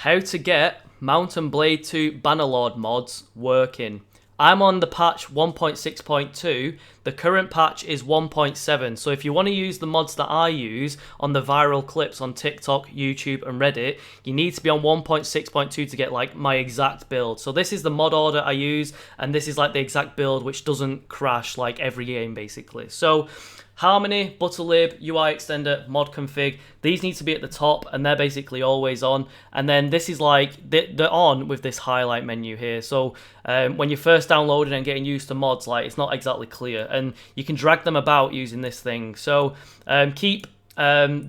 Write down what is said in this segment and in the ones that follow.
how to get Mount and Blade 2 Bannerlord mods working. I'm on the patch 1.6.2, the current patch is 1.7, so if you want to use the mods that I use on the viral clips on TikTok, YouTube and Reddit, you need to be on 1.6.2 to get like my exact build. So this is the mod order I use, and this is like the exact build which doesn't crash like every game basically. So Harmony, Butterlib, UI extender, mod config, these need to be at the top and they're basically always on. And then this is like, they're on with this highlight menu here. So when you're first downloading and getting used to mods, like it's not exactly clear. And you can drag them about using this thing. So keep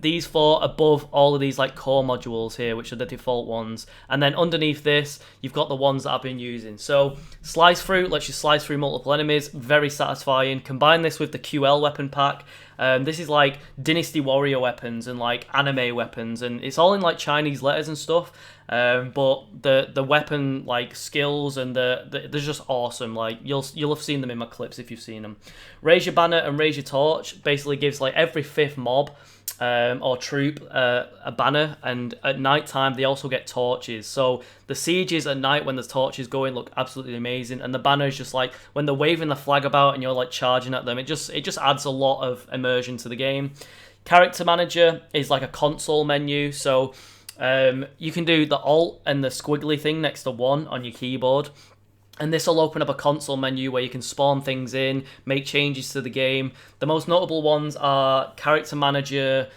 these four above all of these like core modules here, which are the default ones, and then underneath this you've got the ones that I've been using. So slice through lets you slice through multiple enemies, very satisfying. Combine this with the QL weapon pack. This is like Dynasty Warrior weapons and like anime weapons, and it's all in like Chinese letters and stuff. But the weapon like skills and they're just awesome. Like you'll have seen them in my clips if you've seen them. Raise your banner and raise your torch basically gives like every 5th mob or troop a banner, and at night time they also get torches. So the sieges at night when the torches going look absolutely amazing, and the banner is just like when they're waving the flag about and you're like charging at them, it just adds a lot of immersion to the game. Character manager is like a console menu, so you can do the alt and the squiggly thing next to 1 on your keyboard. And this will open up a console menu where you can spawn things in, make changes to the game. The most notable ones are Character Manager.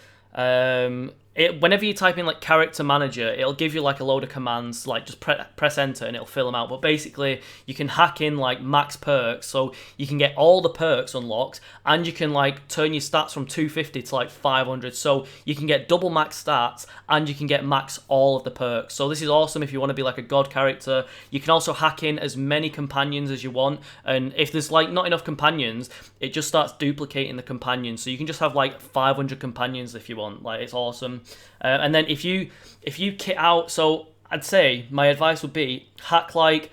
Whenever you type in like Character Manager, it'll give you like a load of commands, like just press enter and it'll fill them out. But basically, you can hack in like max perks, so you can get all the perks unlocked, and you can like turn your stats from 250 to like 500. So you can get double max stats, and you can get max all of the perks. So this is awesome if you want to be like a god character. You can also hack in as many companions as you want, and if there's like not enough companions, it just starts duplicating the companions. So you can just have like 500 companions if you want. Like it's awesome. And then if you kit out, so I'd say my advice would be hack like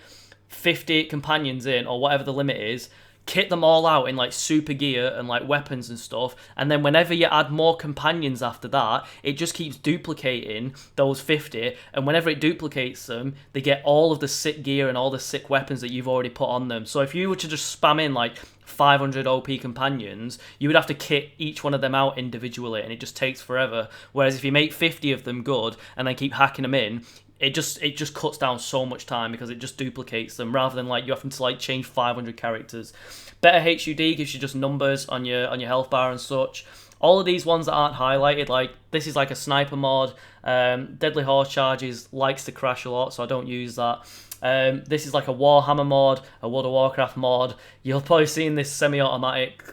50 companions in, or whatever the limit is, kit them all out in like super gear and like weapons and stuff, and then whenever you add more companions after that, it just keeps duplicating those 50, and whenever it duplicates them, they get all of the sick gear and all the sick weapons that you've already put on them. So if you were to just spam in like 500 OP companions, you would have to kit each one of them out individually, and it just takes forever. Whereas if you make 50 of them good and then keep hacking them in, it just cuts down so much time because it just duplicates them rather than like you having to like change 500 characters. Better HUD gives you just numbers on your health bar and such. All of these ones that aren't highlighted, like this is like a sniper mod. Deadly Horse Charges likes to crash a lot, so I don't use that. This is like a Warhammer mod, a World of Warcraft mod. You'll probably seen this semi-automatic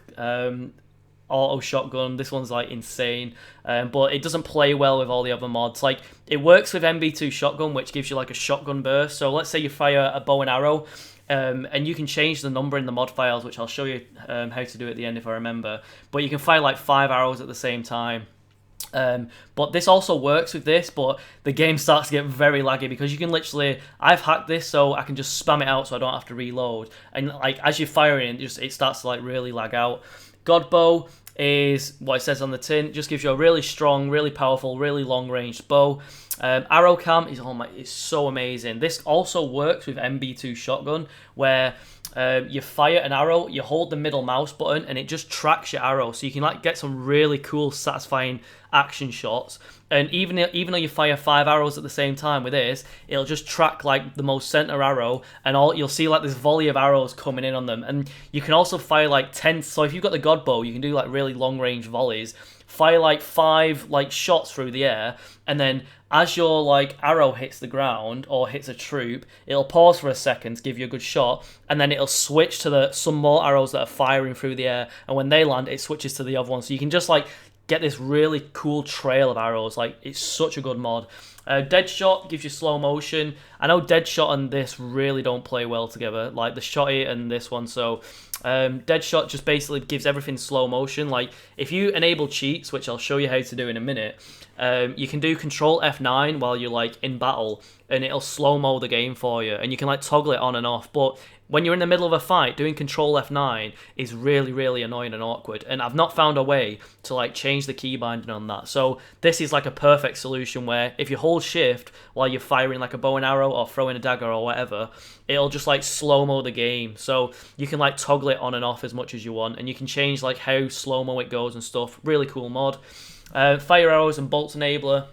auto shotgun. This one's like insane, but it doesn't play well with all the other mods. Like it works with MB2 shotgun, which gives you like a shotgun burst. So let's say you fire a bow and arrow, and you can change the number in the mod files, which I'll show you how to do at the end if I remember. But you can fire like 5 arrows at the same time. But this also works with this, but the game starts to get very laggy because you can literally, I've hacked this so I can just spam it out so I don't have to reload, and like as you're firing, it starts to like really lag out. God bow is what it says on the tin. It just gives you a really strong, really powerful, really long-ranged bow. Arrow cam is it's so amazing. This also works with MB2 shotgun, where you fire an arrow, you hold the middle mouse button, and it just tracks your arrow, so you can like get some really cool, satisfying action shots. And even though you fire 5 arrows at the same time with this, it'll just track like the most center arrow, and you'll see like this volley of arrows coming in on them. And you can also fire like 10. So if you've got the God bow, you can do like really long range volleys. Fire like 5 like shots through the air, and then as your like arrow hits the ground or hits a troop, it'll pause for a second to give you a good shot, and then it'll switch to some more arrows that are firing through the air, and when they land, it switches to the other one. So you can just like get this really cool trail of arrows. Like it's such a good mod. Deadshot gives you slow motion. I know Deadshot and this really don't play well together, like the shotty and this one. So Deadshot just basically gives everything slow motion. Like, if you enable cheats, which I'll show you how to do in a minute, you can do Control F9 while you're like in battle, and it'll slow-mo the game for you, and you can like toggle it on and off. But when you're in the middle of a fight, doing Control F9 is really, really annoying and awkward, and I've not found a way to like change the key binding on that. So this is like a perfect solution where if you hold shift while you're firing like a bow and arrow or throwing a dagger or whatever, it'll just like slow-mo the game. So you can like toggle it on and off as much as you want, and you can change like how slow-mo it goes and stuff. Really cool mod. Fire arrows and bolts enabler.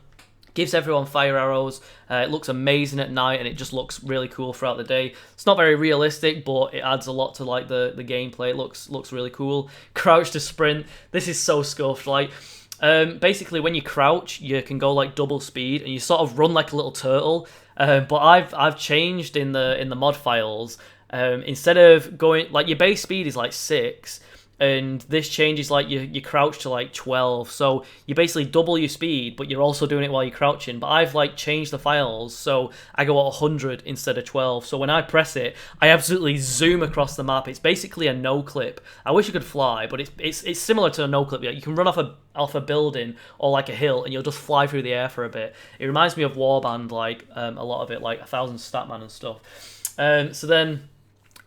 Gives everyone fire arrows. It looks amazing at night, and it just looks really cool throughout the day. It's not very realistic, but it adds a lot to like the gameplay. It looks really cool. Crouch to sprint. This is so scuffed. Like, basically when you crouch, you can go like double speed, and you sort of run like a little turtle. But I've changed in the mod files. Instead of going like, your base speed is like 6. And this changes like you crouch to like 12, so you basically double your speed, but you're also doing it while you're crouching. But I've like changed the files, so I go at 100 instead of 12. So when I press it, I absolutely zoom across the map. It's basically a no clip. I wish you could fly, but it's similar to a no clip. You can run off a building or like a hill, and you'll just fly through the air for a bit. It reminds me of Warband, like a lot of it, like 1000 Statman and stuff. So then.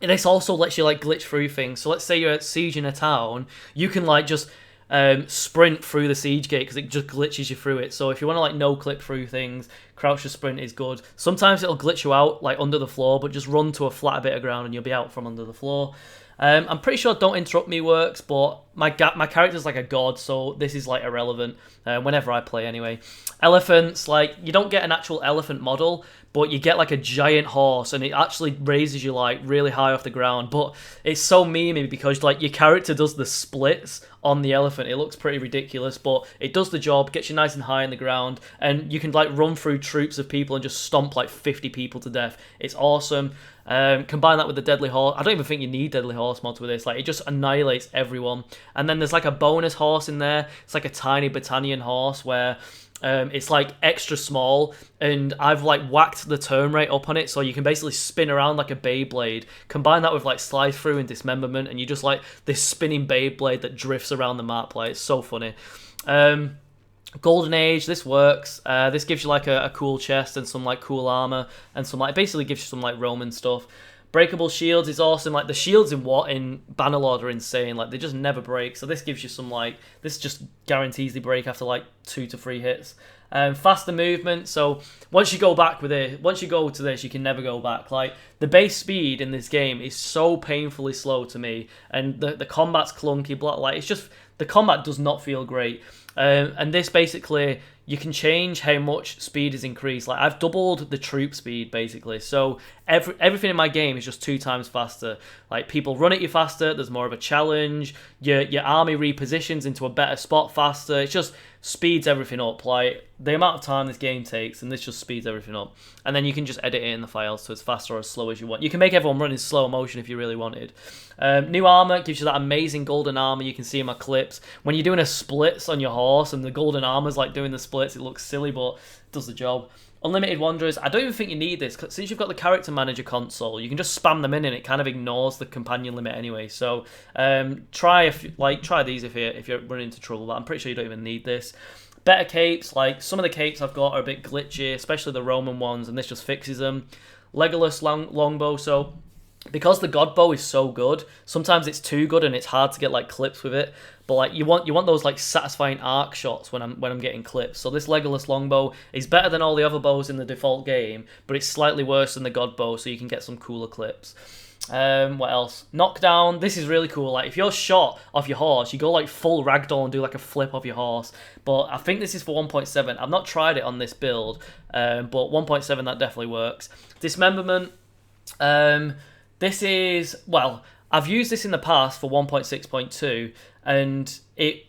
And this also lets you like glitch through things. So let's say you're at siege in a town, you can like just sprint through the siege gate because it just glitches you through it. So if you want to like no clip through things, crouch to sprint is good. Sometimes it'll glitch you out like under the floor, but just run to a flat bit of ground and you'll be out from under the floor. I'm pretty sure Don't Interrupt Me works, but my character's like a god, so this is like irrelevant whenever I play anyway. Elephants, like, you don't get an actual elephant model, but you get like a giant horse, and it actually raises you like really high off the ground. But it's so memey because like your character does the splits on the elephant. It looks pretty ridiculous, but it does the job, gets you nice and high in the ground, and you can like run through troops of people and just stomp like 50 people to death. It's awesome. Combine that with the Deadly Horse. I don't even think you need Deadly Horse mods with this. Like, it just annihilates everyone. And then there's like a bonus horse in there. It's like a tiny battanian horse where it's like extra small, and I've like whacked the turn rate up on it, so you can basically spin around like a Beyblade. Combine that with like slide through and dismemberment, and you just like this spinning Beyblade that drifts around the map. Like, it's so funny. Golden Age, this works. This gives you like a cool chest and some like cool armor, and some like, basically gives you some like Roman stuff. Breakable shields is awesome. Like, the shields in Bannerlord are insane. Like, they just never break. So this gives you some like, this just guarantees they break after like 2 to 3 hits. Faster movement. So once you go back with it, once you go to this, you can never go back. Like, the base speed in this game is so painfully slow to me, and the combat's clunky. Like, it's just, the combat does not feel great. And this basically, you can change how much speed is increased. Like, I've doubled the troop speed basically, so everything in my game is just 2 times faster. Like, people run at you faster, there's more of a challenge, your army repositions into a better spot faster. It just speeds everything up. Like, the amount of time this game takes, and this just speeds everything up. And then you can just edit it in the files so it's fast or as slow as you want. You can make everyone run in slow motion if you really wanted. New armor gives you that amazing golden armor you can see in my clips. When you're doing a splits on your horse and the golden armor's like doing the splits, it looks silly, but it does the job. Unlimited Wanderers, I don't even think you need this, because since you've got the character manager console, you can just spam them in and it kind of ignores the companion limit anyway. So try these if you're running into trouble, but I'm pretty sure you don't even need this. Better capes, like some of the capes I've got are a bit glitchy, especially the Roman ones, and this just fixes them. Legolas longbow, so because the god bow is so good, sometimes it's too good and it's hard to get like clips with it. But like, you want those like satisfying arc shots when I'm getting clips. So this Legolas longbow is better than all the other bows in the default game, but it's slightly worse than the god bow, so you can get some cooler clips. What else? Knockdown. This is really cool. Like, if you're shot off your horse, you go like full ragdoll and do like a flip off your horse. But I think this is for 1.7. I've not tried it on this build, but 1.7 that definitely works. Dismemberment. This is, well, I've used this in the past for 1.6.2, and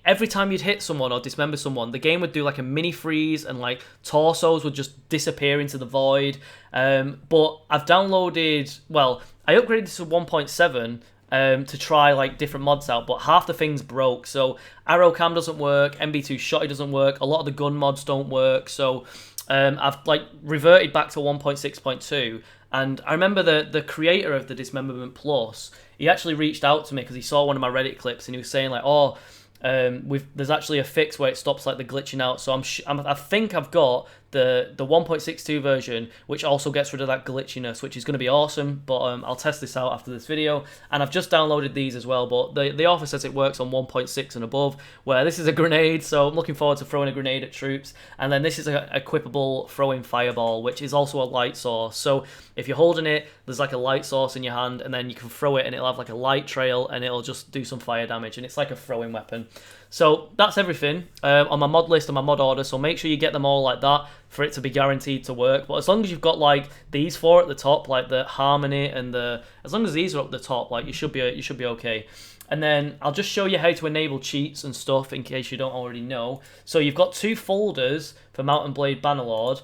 every time you'd hit someone or dismember someone, the game would do like a mini freeze, and like torsos would just disappear into the void. But I've downloaded, well, I upgraded this to 1.7 to try like different mods out, but half the things broke. So arrow cam doesn't work, MB2 shotty doesn't work, a lot of the gun mods don't work. So I've like reverted back to 1.6.2, And I remember the creator of the Dismemberment Plus, he actually reached out to me because he saw one of my Reddit clips and he was saying like, oh, there's actually a fix where it stops like the glitching out. So I think I've got the 1.62 version, which also gets rid of that glitchiness, which is going to be awesome. But I'll test this out after this video. And I've just downloaded these as well, but the author says it works on 1.6 and above, where this is a grenade, so I'm looking forward to throwing a grenade at troops. And then this is a equipable throwing fireball, which is also a light source. So if you're holding it, there's like a light source in your hand, and then you can throw it and it'll have like a light trail and it'll just do some fire damage, and it's like a throwing weapon. So that's everything on my mod list and my mod order, so make sure you get them all like that for it to be guaranteed to work. But as long as you've got like these four at the top, like the harmony and as long as these are up the top, like you should be okay. And then I'll just show you how to enable cheats and stuff in case you don't already know. So you've got 2 folders for Mount and Blade Bannerlord.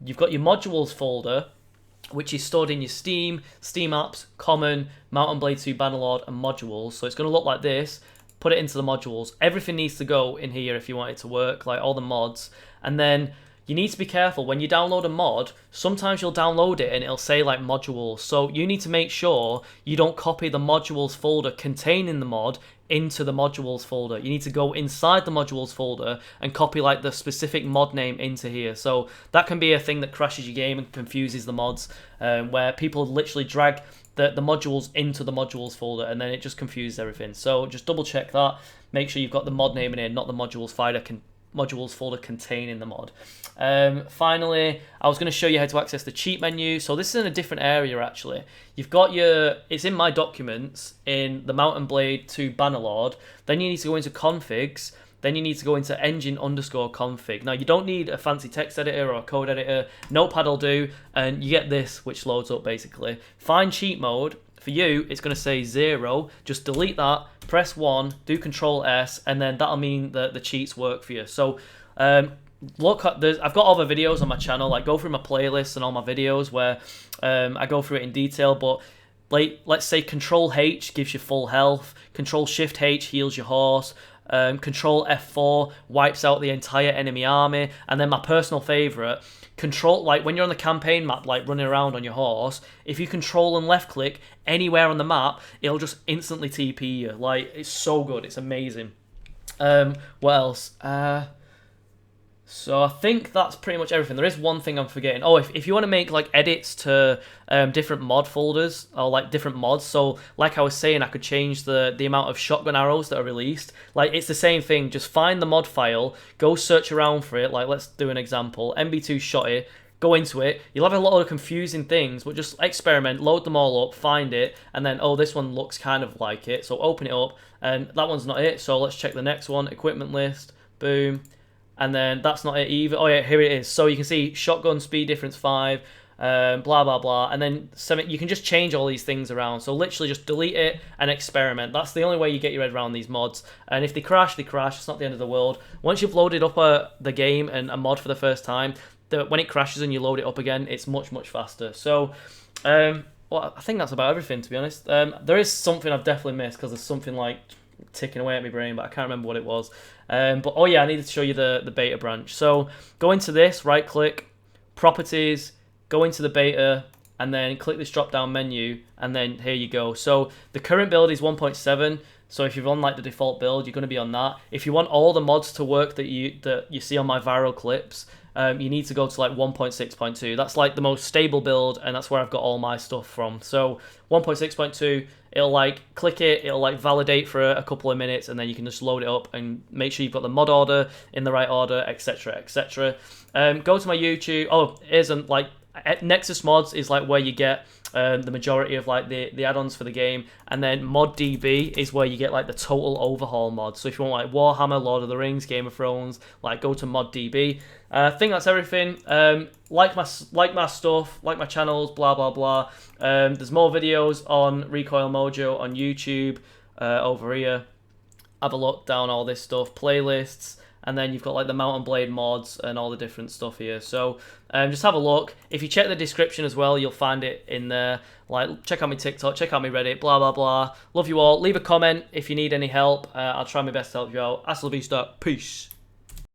You've got your modules folder, which is stored in your Steam apps, common, Mount and Blade 2 Bannerlord, and modules. So it's going to look like this. Put it into the modules. Everything needs to go in here if you want it to work, like all the mods. And then you need to be careful when you download a mod. Sometimes you'll download it and it'll say like modules, so you need to make sure you don't copy the modules folder containing the mod into the modules folder. You need to go inside the modules folder and copy like the specific mod name into here. So that can be a thing that crashes your game and confuses the mods, where people literally drag the modules into the modules folder and then it just confuses everything. So just double check that. Make sure you've got the mod name in here, not the modules folder containing the mod. Finally, I was going to show you how to access the cheat menu. So this is in a different area actually. You've got it's in my documents in the Mount and Blade 2 Bannerlord. Then you need to go into configs. Then you need to go into engine_config. Now you don't need a fancy text editor or a code editor. Notepad will do, and you get this, which loads up basically. Find cheat mode. For you, it's going to say 0. Just delete that, press 1, do Control S, and then that'll mean that the cheats work for you. So look, I've got other videos on my channel. Like go through my playlists and all my videos where I go through it in detail. But like, let's say Control H gives you full health. Control Shift H heals your horse. Control F4 wipes out the entire enemy army. And then my personal favorite, control, like when you're on the campaign map, like running around on your horse, if you control and left click anywhere on the map, it'll just instantly TP you. Like, it's so good, it's amazing. What else? So I think that's pretty much everything. There is one thing I'm forgetting. Oh, if you want to make like edits to different mod folders or like different mods, so like I was saying, I could change the amount of shotgun arrows that are released. Like it's the same thing. Just find the mod file, go search around for it. Like let's do an example. MB2 shotty. Go into it. You'll have a lot of confusing things, but just experiment, load them all up, find it, and then oh, this one looks kind of like it. So open it up, and that one's not it. So let's check the next one. Equipment list. Boom. And then that's not it either. Oh yeah, here it is. So you can see shotgun speed difference 5, blah blah blah, and then you can just change all these things around. So literally just delete it and experiment. That's the only way you get your head around these mods. And if they crash, they crash. It's not the end of the world. Once you've loaded up the game and a mod for the first time, when it crashes and you load it up again, it's much faster. So well, I think that's about everything, to be honest. There is something I've definitely missed because there's something like ticking away at my brain, but I can't remember what it was. But oh yeah, I needed to show you the beta branch. So go into this, right click, properties, go into the beta, and then click this drop down menu, and then here you go. So the current build is 1.7. So if you're on like the default build, you're going to be on that. If you want all the mods to work that you see on my viral clips, you need to go to like 1.6.2. That's like the most stable build, and that's where I've got all my stuff from. So 1.6.2, it'll like click it, it'll like validate for a couple of minutes, and then you can just load it up and make sure you've got the mod order in the right order, etc, etc. Go to my YouTube. Oh, here's like Nexus Mods is like where you get the majority of like the add-ons for the game, and then ModDB is where you get like the total overhaul mods. So if you want like Warhammer, Lord of the Rings, Game of Thrones, like go to ModDB. I think that's everything. Like my stuff, like my channels, blah blah blah. There's more videos on Recoil Mojo on YouTube over here. Have a look down all this stuff, playlists. And then you've got like the Mount and Blade mods and all the different stuff here. So just have a look. If you check the description as well, you'll find it in there. Like, check out my TikTok, check out my Reddit, blah, blah, blah. Love you all. Leave a comment if you need any help. I'll try my best to help you out. Hasta la vista. Peace.